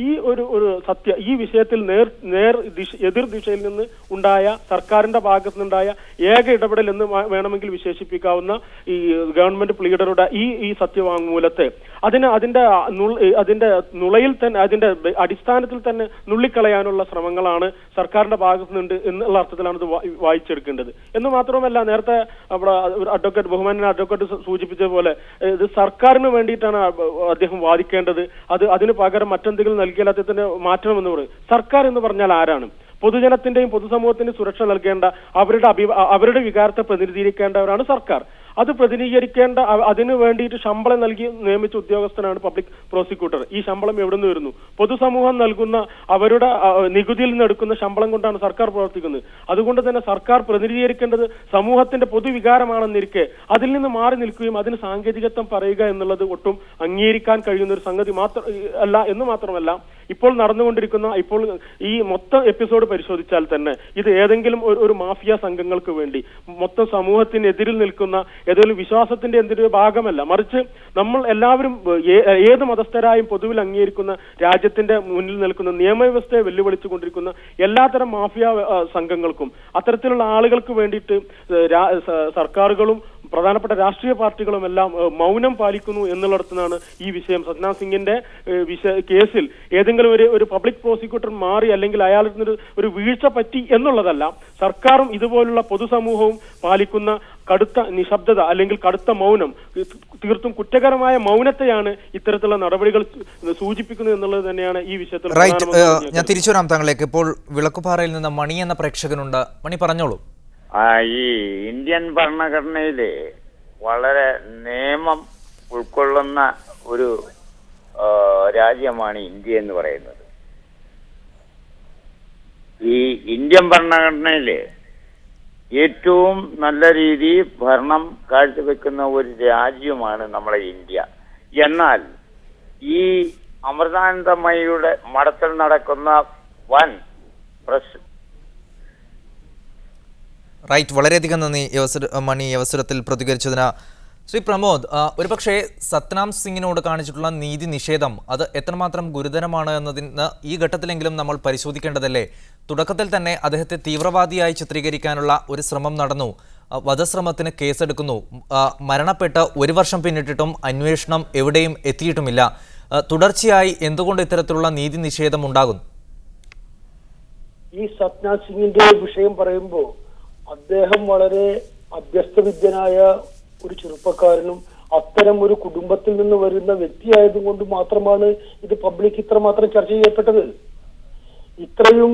ഈ വിഷയത്തിൽ എതിർ ദിശയിൽ നിന്ന് ഉണ്ടായ സർക്കാരിന്റെ ഭാഗത്തു നിന്നുണ്ടായ ഏക ഇടപെടൽ എന്ന് വേണമെങ്കിൽ വിശേഷിപ്പിക്കാവുന്ന ഈ ഗവൺമെന്റ് പ്ലീഡറുടെ ഈ സത്യവാങ്മൂലത്തെ അതിന്റെ നുളയിൽ തന്നെ അതിന്റെ അടിസ്ഥാനത്തിൽ തന്നെ നുള്ളിക്കളയാനുള്ള ശ്രമങ്ങളാണ് സർക്കാരിന്റെ ഭാഗത്തു നിന്നുണ്ട് എന്നുള്ള അർത്ഥത്തിലാണ് ഇത് വായിച്ചെടുക്കേണ്ടത്. എന്ന് മാത്രമല്ല, നേരത്തെ അവിടെ ബഹുമാനൻ അഡ്വക്കേറ്റ് സൂചിപ്പിച്ച പോലെ ഇത് സർക്കാരിന് വേണ്ടിയിട്ടാണ് അദ്ദേഹം വാദിക്കേണ്ടത്. അതിന് പകരം മറ്റെന്തെങ്കിലും നൽകിയാൽ അദ്ദേഹത്തിന് മാറ്റണമെന്ന് പറയും. സർക്കാർ എന്ന് പറഞ്ഞാൽ ആരാണ്? പൊതുജനത്തിന്റെയും പൊതുസമൂഹത്തിന്റെയും സുരക്ഷ നൽകേണ്ട, അവരുടെ വികാരത്തെ പ്രതിനിധീകരിക്കേണ്ടവരാണ് സർക്കാർ. അത് പ്രതിനിധീകരിക്കേണ്ട, അതിനു വേണ്ടിയിട്ട് ശമ്പളം നൽകി നിയമിച്ച ഉദ്യോഗസ്ഥനാണ് പബ്ലിക് പ്രോസിക്യൂട്ടർ. ഈ ശമ്പളം എവിടെ നിന്ന് വരുന്നു? പൊതുസമൂഹം നൽകുന്ന അവരുടെ നികുതിയിൽ നിന്ന് എടുക്കുന്ന ശമ്പളം കൊണ്ടാണ് സർക്കാർ പ്രവർത്തിക്കുന്നത്. അതുകൊണ്ട് തന്നെ സർക്കാർ പ്രതിനിധീകരിക്കേണ്ടത് സമൂഹത്തിന്റെ പൊതുവികാരമാണെന്നിരിക്കെ അതിൽ നിന്ന് മാറി നിൽക്കുകയും അതിന് സാങ്കേതികത്വം പറയുക എന്നുള്ളത് ഒട്ടും അംഗീകരിക്കാൻ കഴിയുന്ന ഒരു സംഗതി മാത്രമല്ല ഇപ്പോൾ നടന്നുകൊണ്ടിരിക്കുന്ന ഈ മൊത്തം എപ്പിസോഡ് പരിശോധിച്ചാൽ തന്നെ ഇത് ഏതെങ്കിലും ഒരു മാഫിയ സംഘങ്ങൾക്ക് വേണ്ടി മൊത്തം സമൂഹത്തിനെതിരിൽ നിൽക്കുന്ന ഏതെങ്കിലും വിശ്വാസത്തിന്റെ എന്തൊരു ഭാഗമല്ല, മറിച്ച് നമ്മൾ എല്ലാവരും ഏത് മതസ്ഥരായും പൊതുവിൽ അംഗീകരിക്കുന്ന രാജ്യത്തിന്റെ മുന്നിൽ നിൽക്കുന്ന നിയമവ്യവസ്ഥയെ വെല്ലുവിളിച്ചുകൊണ്ടിരിക്കുന്ന എല്ലാത്തരം മാഫിയ സംഘങ്ങൾക്കും അത്തരത്തിലുള്ള ആളുകൾക്ക് വേണ്ടിയിട്ട് സർക്കാരുകളും പ്രധാനപ്പെട്ട രാഷ്ട്രീയ പാർട്ടികളും എല്ലാം മൗനം പാലിക്കുന്നു എന്നുള്ളിടത്തുനിന്നാണ് ഈ വിഷയം. സത്നാം സിംഗിന്റെ കേസിൽ ഏതെങ്കിലും ഒരു പബ്ലിക് പ്രോസിക്യൂട്ടർ മാറി അല്ലെങ്കിൽ അയാളിൽ ഒരു വീഴ്ച പറ്റി എന്നുള്ളതല്ല, സർക്കാരും ഇതുപോലുള്ള പൊതുസമൂഹവും പാലിക്കുന്ന കടുത്ത നിശബ്ദത അല്ലെങ്കിൽ കടുത്ത മൗനം, തീർത്തും കുറ്റകരമായ മൗനത്തെയാണ് ഇത്തരത്തിലുള്ള നടപടികൾ സൂചിപ്പിക്കുന്നത് എന്നുള്ളത് തന്നെയാണ് ഈ വിഷയത്തിൽ. ഞാൻ തിരിച്ചു വരാം താങ്കളിലേക്ക്. ഇപ്പോൾ വിളക്കുപാറയിൽ നിന്ന് മണി എന്ന പ്രേക്ഷകനുണ്ട്. മണി, പറഞ്ഞോളൂ. ഈ ഇന്ത്യൻ ഭരണഘടനയില് വളരെ നിയമം ഉൾക്കൊള്ളുന്ന ഒരു രാജ്യമാണ് ഇന്ത്യ എന്ന് പറയുന്നത്. ഈ ഇന്ത്യൻ ഭരണഘടനയില് ഏറ്റവും നല്ല രീതിയിൽ ഭരണം കാഴ്ചവെക്കുന്ന ഒരു രാജ്യമാണ് നമ്മുടെ ഇന്ത്യ. എന്നാൽ ഈ അമൃതാനന്ദമയിയുടെ മഠത്തിൽ നടക്കുന്ന വൻ റൈറ്റ്, വളരെയധികം നന്ദി മണി ഈ അവസരത്തിൽ പ്രതികരിച്ചതിന്. ശ്രീ പ്രമോദ്, ഒരുപക്ഷെ സത്നാം സിംഗിനോട് കാണിച്ചിട്ടുള്ള നീതി നിഷേധം അത് എത്രമാത്രം ഗുരുതരമാണ് എന്നതിന് ഈ ഘട്ടത്തിലെങ്കിലും നമ്മൾ പരിശോധിക്കേണ്ടതല്ലേ? തുടക്കത്തിൽ തന്നെ അദ്ദേഹത്തെ തീവ്രവാദിയായി ചിത്രീകരിക്കാനുള്ള ഒരു ശ്രമം നടന്നു. വധശ്രമത്തിന് കേസെടുക്കുന്നു. മരണപ്പെട്ട് 1 വർഷം പിന്നിട്ടിട്ടും അന്വേഷണം എവിടെയും എത്തിയിട്ടുമില്ല. തുടർച്ചയായി എന്തുകൊണ്ട് ഇത്തരത്തിലുള്ള നീതി നിഷേധം ഉണ്ടാകുന്നു? ഈ സത്നാം സിംഗിന്റെ വിഷയം പറയുമ്പോൾ അദ്ദേഹം വളരെ അഭ്യസ്തവിദ്യനായ ഒരു ചെറുപ്പക്കാരനും അത്തരം ഒരു കുടുംബത്തിൽ നിന്ന് വരുന്ന വ്യക്തിയായതുകൊണ്ട് മാത്രമാണ് ഇത് പബ്ലിക് ഇത്രമാത്രം ചർച്ച ചെയ്യപ്പെട്ടത്. ഇത്രയും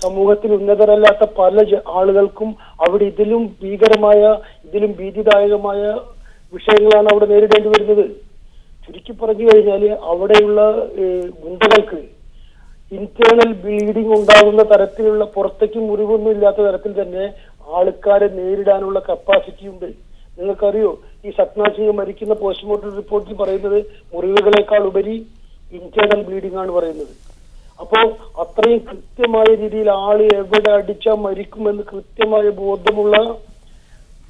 സമൂഹത്തിൽ ഉന്നതരല്ലാത്ത പല ആളുകൾക്കും അവിടെ ഇതിലും ഭീകരമായ, ഇതിലും ഭീതിദായകമായ വിഷയങ്ങളാണ് അവിടെ നേരിടേണ്ടി വരുന്നത്. ചുരുക്കി പറഞ്ഞു കഴിഞ്ഞാൽ അവിടെയുള്ള ഗുണ്ടകൾക്ക് ഇന്റേണൽ ബ്ലീഡിംഗ് ഉണ്ടാകുന്ന തരത്തിലുള്ള, പുറത്തേക്ക് മുറിവൊന്നും ഇല്ലാത്ത തരത്തിൽ തന്നെ ആൾക്കാരെ നേരിടാനുള്ള കപ്പാസിറ്റി ഉണ്ട്. നിങ്ങൾക്കറിയോ, ഈ സത്നാം സിംഗ് മരിക്കുന്ന പോസ്റ്റ്മോർട്ടം റിപ്പോർട്ടിൽ പറയുന്നത് മുറിവുകളെക്കാൾ ഉപരി ഇന്റേണൽ ബ്ലീഡിംഗ് ആണ് പറയുന്നത്. അപ്പോ അത്രയും കൃത്യമായ രീതിയിൽ ആള് എവിടെ അടിച്ചാൽ മരിക്കുമെന്ന് കൃത്യമായ ബോധമുള്ള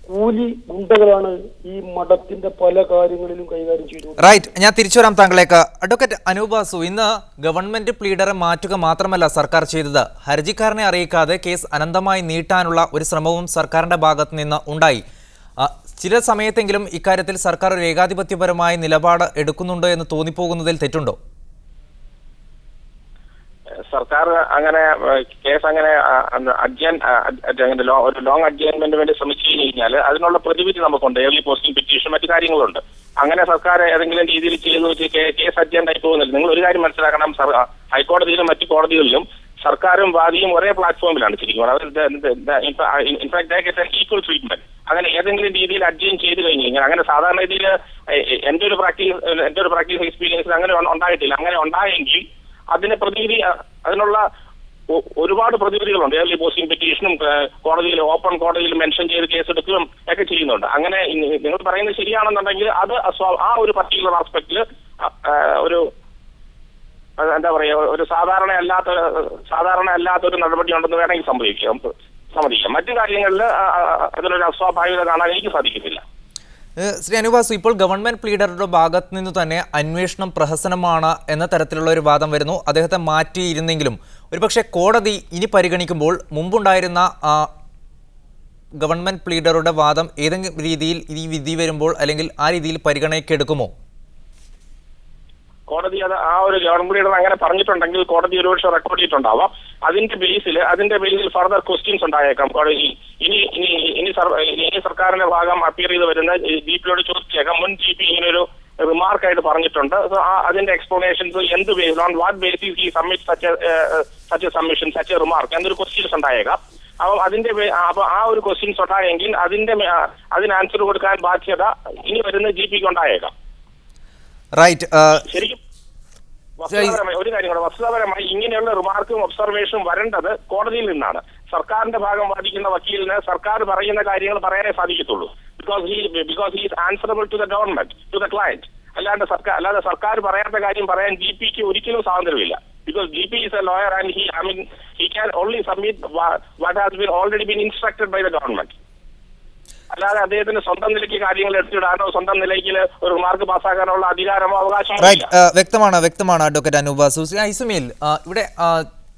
കൂലി ഗുണ്ടകളാണ് ഈ മഠത്തിന്റെ പല കാര്യങ്ങളിലും കൈകാര്യം ചെയ്തു. റൈറ്റ്, ഞാൻ തിരിച്ചു വരാം താങ്കളേക്ക്. അഡ്വക്കേറ്റ് അനൂപ് ബാസു, ഇന്ന് ഗവൺമെന്റ് പ്ലീഡറെ മാറ്റുക മാത്രമല്ല സർക്കാർ ചെയ്തത്, ഹർജിക്കാരനെ അറിയിക്കാതെ കേസ് അനന്തമായി നീട്ടാനുള്ള ഒരു ശ്രമവും സർക്കാരിന്റെ ഭാഗത്ത് നിന്ന് ഉണ്ടായി. ചില സമയത്തെങ്കിലും ഇക്കാര്യത്തിൽ സർക്കാർ ഒരു ഏകാധിപത്യപരമായ നിലപാട് എടുക്കുന്നുണ്ടോ എന്ന് തോന്നിപ്പോകുന്നതിൽ തെറ്റുണ്ടോ? സർക്കാർ അങ്ങനെ കേസ് അങ്ങനെ ഒരു ലോങ് അഡ്ജസ്റ്റ്മെന്റിന് വേണ്ടി ശ്രമിച്ചു കഴിഞ്ഞാൽ അതിനുള്ള പ്രതിവിധി നമുക്കുണ്ട്. ഏർലി പോസ്റ്റിംഗ് പെറ്റീഷൻ, മറ്റു കാര്യങ്ങളുണ്ട്. അങ്ങനെ സർക്കാർ ഏതെങ്കിലും രീതിയിൽ ചെയ്തു കേസ് അഡ്ജന്റായി പോകുന്നില്ല. നിങ്ങൾ ഒരു കാര്യം മനസ്സിലാക്കണം, ഹൈക്കോടതിയിലും മറ്റു കോടതികളിലും സർക്കാരും വാദിയും ഒരേ പ്ലാറ്റ്ഫോമിലാണ് ശരിക്കും. In fact equal treatment. അങ്ങനെ ഏതെങ്കിലും രീതിയിൽ അഡ്ജൻ ചെയ്ത് കഴിഞ്ഞു കഴിഞ്ഞാൽ, അങ്ങനെ സാധാരണ രീതിയിൽ എന്റെ ഒരു പ്രാക്ടീസ് എക്സ്പീരിയൻസിൽ അങ്ങനെ ഉണ്ടായിട്ടില്ല. അങ്ങനെ ഉണ്ടായെങ്കിൽ അതിനുള്ള ഒരുപാട് പ്രതിവിധികളുണ്ട്. ഏർലി പോസ്റ്റിംഗ് പെറ്റീഷനും കോടതിയിൽ, ഓപ്പൺ കോടതിയിൽ മെൻഷൻ ചെയ്ത് കേസെടുക്കുകയും ഒക്കെ ചെയ്യുന്നുണ്ട്. അങ്ങനെ നിങ്ങൾ പറയുന്നത് ശരിയാണെന്നുണ്ടെങ്കിൽ അത് ആ ഒരു പർട്ടിക്കുലർ ആസ്പെക്റ്റിൽ ഒരു എന്താ പറയുക, ഒരു സാധാരണ അല്ലാത്ത ഒരു നടപടി ഉണ്ടെന്ന് വേണമെങ്കിൽ സമ്മതിക്കാം. മറ്റു കാര്യങ്ങളിൽ അതിനൊരു അസ്വാഭാവികത കാണാൻ എനിക്ക് സാധിക്കുന്നില്ല. ശ്രീ അനുവാസു, ഇപ്പോൾ ഗവൺമെന്റ് പ്ലീഡറുടെ ഭാഗത്ത് നിന്ന് തന്നെ അന്വേഷണം പ്രഹസനമാണ് എന്ന തരത്തിലുള്ള ഒരു വാദം വരുന്നു. അദ്ദേഹത്തെ മാറ്റിയിരുന്നെങ്കിലും ഒരുപക്ഷെ കോടതി ഇനി പരിഗണിക്കുമ്പോൾ മുമ്പുണ്ടായിരുന്ന ഗവൺമെന്റ് പ്ലീഡറുടെ വാദം ഏതെങ്കിലും രീതിയിൽ ഈ വിധി വരുമ്പോൾ അല്ലെങ്കിൽ ആ രീതിയിൽ പരിഗണനയ്ക്കെടുക്കുമോ? കോടതി അത് ആ ഒരു ഗവൺമെന്റ് അങ്ങനെ പറഞ്ഞിട്ടുണ്ടെങ്കിൽ കോടതി ഒരുപക്ഷെ റെക്കോർഡ് ചെയ്തിട്ടുണ്ടാവാം. അതിന്റെ ബേസിൽ ഫർദർ ക്വസ്റ്റ്യൻസ് ഉണ്ടായേക്കാം. കോടതി ഇനി സർക്കാരിന്റെ ഭാഗം അപ്പിയർ ചെയ്ത് വരുന്ന GP-യോട് ചോദിച്ചേക്കാം. മുൻ GP ഇങ്ങനെ ഒരു റിമാർക്കായിട്ട് പറഞ്ഞിട്ടുണ്ട്. സോ അതിന്റെ എക്സ്പ്ലനേഷൻസ് എന്ത് ബേസ്ഡ് ഓൺ വാട്ട് ബേസിസ് ഈ submit such A submission such A remark എന്നൊരു ക്വസ്റ്റ്യൻസ് ഉണ്ടായേക്കാം. അപ്പൊ ആ ഒരു ക്വസ്റ്റ്യൻസ് ഉണ്ടായെങ്കിൽ അതിന് ആൻസർ കൊടുക്കാൻ ബാധ്യത ഇനി വരുന്ന GP-ക്ക് ഉണ്ടായേക്കാം. റൈറ്റ്. ശരിക്കും ഒരു കാര്യം കൂടെ, വസ്തുതാപരമായി ഇങ്ങനെയുള്ള റിമാർക്കും ഒബ്സർവേഷനും വരേണ്ടത് കോടതിയിൽ നിന്നാണ്. സർക്കാരിന്റെ ഭാഗം വാദിക്കുന്ന വക്കീലിന് സർക്കാർ പറയുന്ന കാര്യങ്ങൾ പറയാനേ സാധിക്കത്തുള്ളൂ. Because he is answerable to the government, to the client. അല്ലാതെ സർക്കാർ പറയാത്ത കാര്യം പറയാൻ GP-ക്ക് ഒരിക്കലും സ്വാതന്ത്ര്യമില്ല. Because GP is a lawyer and he can only submit what has been already been instructed by the government. അല്ലാതെ അദ്ദേഹത്തിന് സ്വന്തം നിലയ്ക്ക് കാര്യങ്ങൾ എടുത്തിടാനോ സ്വന്തം നിലയ്ക്ക് ഒരു റിമാർക്ക് പാസ്സാക്കാനുള്ള അധികാരമോ അവകാശമോ ഇല്ല. വ്യക്തമാണ് അഡ്വക്കേറ്റ് അനൂപ് ഐസമീൽ. ഇവിടെ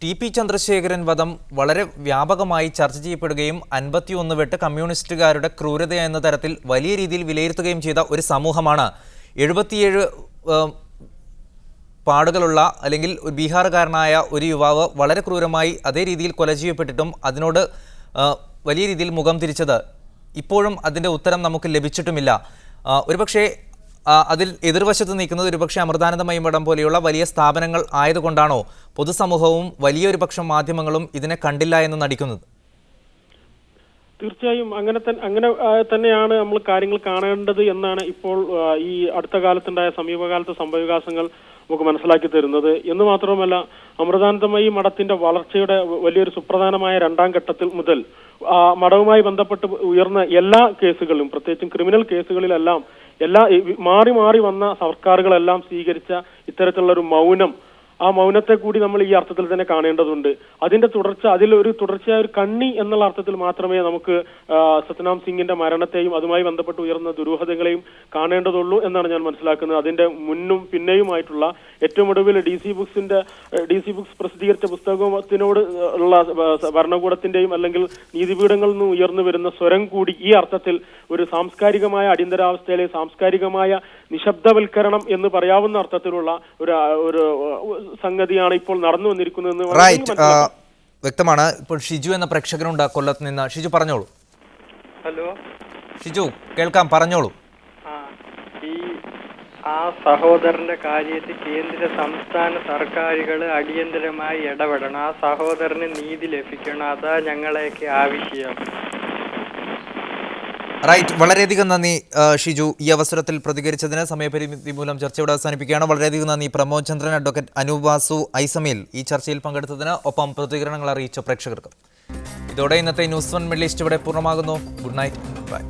TP ചന്ദ്രശേഖരൻ വധം വളരെ വ്യാപകമായി ചർച്ച ചെയ്യപ്പെടുകയും 51 വെട്ട് കമ്മ്യൂണിസ്റ്റുകാരുടെ ക്രൂരത എന്ന തരത്തിൽ വലിയ രീതിയിൽ വിലയിരുത്തുകയും ചെയ്ത ഒരു സമൂഹമാണ്. 77 പാടുകളുള്ള അല്ലെങ്കിൽ ബീഹാറുകാരനായ ഒരു യുവാവ് വളരെ ക്രൂരമായി അതേ രീതിയിൽ കൊല ചെയ്യപ്പെട്ടിട്ടും അതിനോട് വലിയ രീതിയിൽ മുഖം തിരിച്ചത് ഇപ്പോഴും അതിൻ്റെ ഉത്തരം നമുക്ക് ലഭിച്ചിട്ടുമില്ല. ഒരുപക്ഷെ അതിൽ എതിർവശത്ത് നിൽക്കുന്നത് ഒരുപക്ഷെ അമൃതാനന്ദമയി മഠം പോലെയുള്ള വലിയ സ്ഥാപനങ്ങൾ ആയതുകൊണ്ടാണോ പൊതുസമൂഹവും വലിയൊരു പക്ഷം മാധ്യമങ്ങളും ഇതിനെ കണ്ടില്ല എന്ന് നടിക്കുന്നത്? തീർച്ചയായും അങ്ങനെ തന്നെയാണ് നമ്മൾ കാര്യങ്ങൾ കാണേണ്ടത് എന്നാണ് ഇപ്പോൾ ഈ അടുത്ത കാലത്തുണ്ടായ സമീപകാലത്തെ സംഭവവികാസങ്ങൾ നമുക്ക് മനസ്സിലാക്കി തരുന്നത്. എന്ന് മാത്രമല്ല, അമൃതാനന്ദമയി മഠത്തിന്റെ വളർച്ചയുടെ വലിയൊരു സുപ്രധാനമായ 2ാം ഘട്ടത്തിൽ മുതൽ മഠവുമായി ബന്ധപ്പെട്ട് ഉയർന്ന എല്ലാ കേസുകളിലും, പ്രത്യേകിച്ചും ക്രിമിനൽ കേസുകളിലെല്ലാം മാറി മാറി വന്ന സർക്കാരുകളെല്ലാം സ്വീകരിച്ച ഇത്തരത്തിലുള്ള ഒരു മൗനം, ആ മൗനത്തെ കൂടി നമ്മൾ ഈ അർത്ഥത്തിൽ തന്നെ കാണേണ്ടതുണ്ട്. അതിന്റെ തുടർച്ചയായ ഒരു കണ്ണി എന്നുള്ള അർത്ഥത്തിൽ മാത്രമേ നമുക്ക് സത്നാം സിംഗിന്റെ മരണത്തെയും അതുമായി ബന്ധപ്പെട്ട് ഉയർന്ന ദുരൂഹതകളെയും കാണേണ്ടതുള്ളൂ എന്നാണ് ഞാൻ മനസ്സിലാക്കുന്നത്. അതിന്റെ മുന്നും പിന്നെയുമായിട്ടുള്ള ഏറ്റവും ഒടുവിൽ DC ബുക്സ് പ്രസിദ്ധീകരിച്ച പുസ്തകത്തിനോട് ഉള്ള ഭരണകൂടത്തിന്റെയും അല്ലെങ്കിൽ നീതിപീഠങ്ങളിൽ നിന്ന് ഉയർന്നു വരുന്ന സ്വരം കൂടി ഈ അർത്ഥത്തിൽ ഒരു സാംസ്കാരികമായ അടിയന്തരാവസ്ഥയിലെ സാംസ്കാരികമായ നിശബ്ദവൽക്കരണം എന്ന് പറയാവുന്ന അർത്ഥത്തിലുള്ള ഒരു സംഗതിയാണ് ഇപ്പോൾ നടന്നു വന്നിരിക്കുന്നതെന്ന് വ്യക്തമാണ്. ഇപ്പോൾ ഷിജു എന്ന പ്രേക്ഷകനുണ്ട് കൊല്ലത്ത് നിന്ന്. ഷിജു പറഞ്ഞോളൂ. ഹലോ ഷിജു, കേൾക്കാം, പറഞ്ഞോളൂ. ആ സഹോദരന്റെ കാര്യത്തിൽ കേന്ദ്ര സംസ്ഥാന സർക്കാരുകൾ അടിയന്തരമായി ഇടപെടണം. ആ സഹോദരന് നീതി ലഭിക്കണം. അതാ ഞങ്ങളെയൊക്കെ ആവശ്യം. റൈറ്റ്. വളരെയധികം നന്ദി ഷിജു, ഈ അവസരത്തിൽ പ്രതികരിച്ചതിന്. സമയപരിമിതി മൂലം ചർച്ചയോടെ അവസാനിപ്പിക്കുകയാണ്. വളരെയധികം നന്ദി പ്രമോദ് ചന്ദ്രൻ, അഡ്വക്കേറ്റ് അനൂപ് വാസു, ഐസമീൽ ഈ ചർച്ചയിൽ പങ്കെടുത്തതിന്, ഒപ്പം പ്രതികരണങ്ങൾ അറിയിച്ച പ്രേക്ഷകർക്ക്. ഇതോടെ ഇന്നത്തെ ന്യൂസ് 1 മിഡിൽ ഈസ്റ്റ് ഇവിടെ പൂർണ്ണമാകുന്നു. Good night, by.